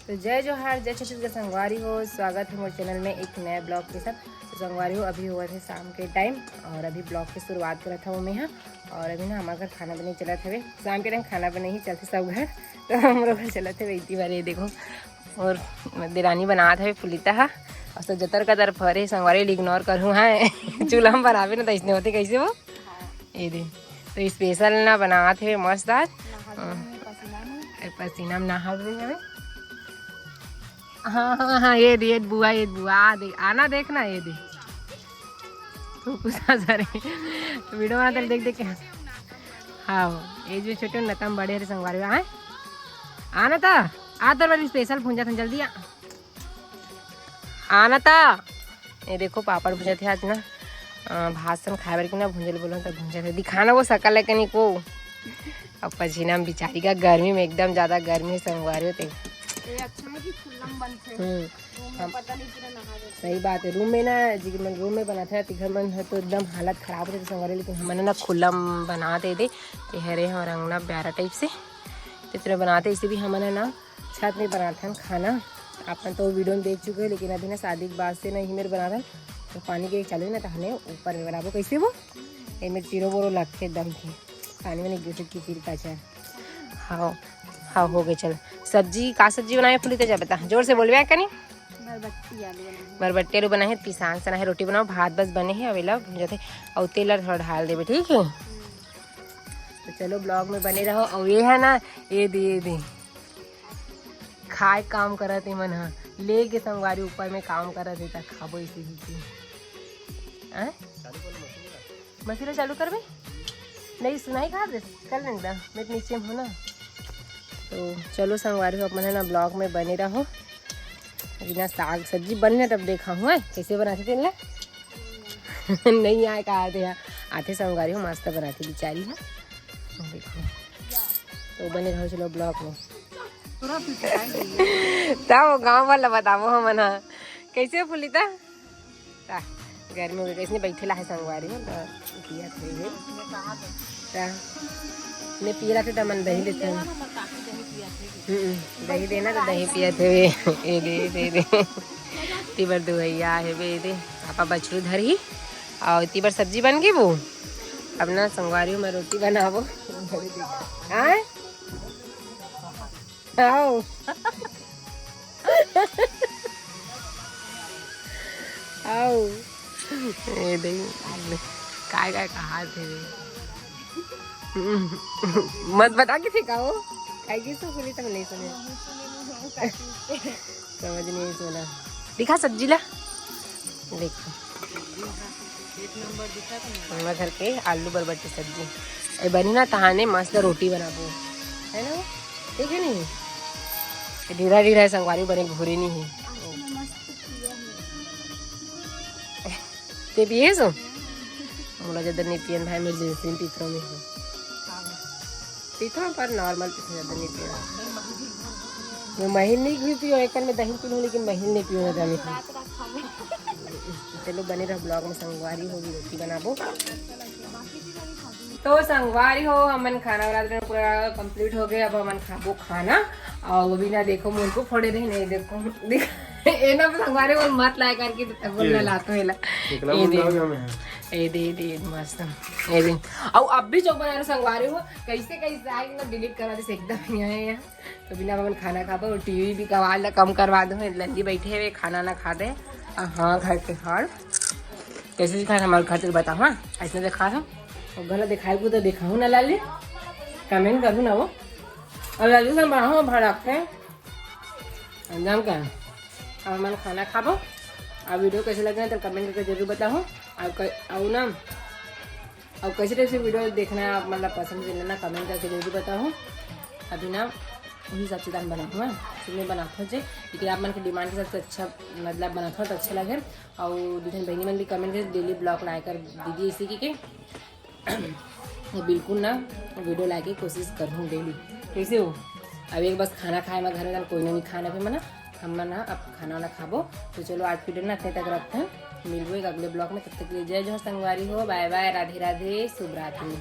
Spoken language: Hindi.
तो जय जोहार, जय छत्तीसगढ़ संगवारी हो। स्वागत है मोरे चैनल में एक नए ब्लॉग के साथ। तो संगवारी हो अभी हुआ थे शाम के टाइम और अभी ब्लॉग की शुरुआत करा था वो मैं। और अभी ना हमारे घर खाना बने चला थे, शाम के टाइम खाना बने ही चलते सब घर। तो हम लोग घर चला थे वही बार, ये देखो। और देरानी बना था फुलिता है और सब जतर कतर फरे संगवारी इग्नोर करूँ हाँ। चूल्हा में बनावे ना तो इसने होते कैसे वो ये दे। तो स्पेशल ना बना थे मस्त आज पसीना में नहा रहे। हाँ हाँ हाँ, ये बुआ देख आना देखना ये दे तो कुछ सारे वीडियो बनाते देख के। हाँ ये जो छोटे नतम बड़े हरे संगवारी आए आना था आ तो बड़ी स्पेशल भूंजा था जल्दी आना था। ये देखो पापड़ भूंजा थे आज ना भाषण खाए बार की ना भूंजल बोलो तो भूंजा थे दिखाना वो सकल है कहीं को। अब पसीना में बेचारी का गर्मी में एकदम ज़्यादा गर्मी संगवारी होते। सही बात है। रूम में ना रूम में बना था घर में तो एकदम हालत खराब होती संगवारी, लेकिन हमने ना खुला बनाते थे कि हरे हम रंगना प्यारा टाइप से तो इतने बनाते। इसे भी हमने ना छत में बनाते हैं खाना। अपन तो वीडियो में देख चुके हैं, लेकिन अभी ना शादी के बाद से ना ही मेरे बना था तो पानी के चालू ना तो हमें ऊपर में बनाबो कैसे वो ये मेरे चीरो बोरो लगते एकदम की पानी में नहीं गिर की चीर का चाय। हाँ हाँ हो गई। चल सब्जी का सब्जी बनाए फुली तो जा बता जोर से बोलवे कनी। बरबट्टी आलू बना है, पिसान सना है, रोटी बनाओ, भात बस बने हैं अवेला जैसे और तेल थोड़ा ढाल देवे ठीक है। तो चलो ब्लॉग में बने रहो। और ये है ना ये दे खाए काम करत है मन ले के संगवारी ऊपर में काम करत है खाबो इसी ही मसीला चालू कर नहीं सुनाई खा दे कल नहीं दा मैं नीचे में हो ना। तो चलो संगवारी हो अपने ना ब्लॉग में बने रहो। बिना साग सब्जी बनने तब देखा हुआ कैसे बनाते थे नहीं आए कहा थे आते संगवारी हो मस्त बनाती बेचारी है देखो। तो बने रहो चलो ब्लॉग में। तब गाँव वाला बताओ हम ना कैसे फुलिता गर्मी में कैसे बैठेला है संगवारी में पिया थे पिया थे तो मन दही लेते हैं दही देना तो दही पिया थे दे तीबर दुहैया है वे दे पापा बछरू धर ही और तीबर सब्जी बन गई वो अब ना संगवारी में रोटी बनाबो हाँ आओ आओ ये दही काय कहा थे मत बता के कहो आएगी तो बोली तब नहीं सुने समझ नहीं सुना। दिखा सब्जी ला देखो हमारे घर के आलू बरबट्टी सब्जी बनी ना तहाने मस्त रोटी बनाबो है ना ठीक है नहीं ढीरा ढीरा संगवारी बने घूरे नहीं है ते पिए सो मोला ज्यादा नहीं पियन भाई मेरे जैसे पीथरों में है पीथरों पर नॉर्मल पीथरों ज्यादा नहीं पियो मैं महिल नहीं भी पियो एक में दही पी लूँ लेकिन महिल नहीं पियो ज्यादा मीठा। चलो बने रहो ब्लॉग में संगवारी होगी रोटी बनाबो। तो संगवारी हो हमन खाना बना पूरा कंप्लीट हो गया। अब हमन खाबो खाना और वो भी ना देखो मुंह को फोड़े रहे नहीं देखो ए ना संगवारी को मत लाए करके बोलना लातो हेला ए दे मस्त ए दे। और अब भी जो बना रहे संगवारी हो कैसे आए ना डिलीट करा दे एकदम यहाँ तो बिना हमन खाना खा पाओ टीवी भी कवाल कम करवा दो लंदी बैठे हुए खाना ना खा दे। हाँ घर के हार कैसे दिखा हमारे घर बता हाँ ऐसे देखा था और गलत दिखाई को तो देखा हूँ ना लाली कमेंट करूँ ना वो और लाली से बढ़ाओ भाड़ा रखे अंजाम क्या अब हमारा खाना खाबो। और वीडियो कैसे लगे तो कमेंट करके जरूर बताओ। और ना और कैसे टाइप से वीडियो देखना है आप मतलब पसंद से लेना कमेंट करके जरूर बताओ। अभी ना वही सब चीज़ बनाऊँ है इसमें बनाता है लेकिन आप मन के डिमांड के साथ अच्छा मतलब बनाता तो अच्छा लगे। और दूसरी बहनी मन भी कमेंट कर डेली ब्लॉग लाकर दीदी इसी की बिल्कुल ना वीडियो ला के कोशिश करूँ डेली कैसे हो। अब एक बस खाना खाए मैं घर में कोई नहीं खाना फिर मना हम ना अब खाना वाना खाबो। तो चलो आज वीडियो ना इतने तक रखते हैं मिलबो एक अगले ब्लॉग में। तब तक के लिए जय जोहार संगवारी हो बाय बाय राधे राधे शुभ रात्रि।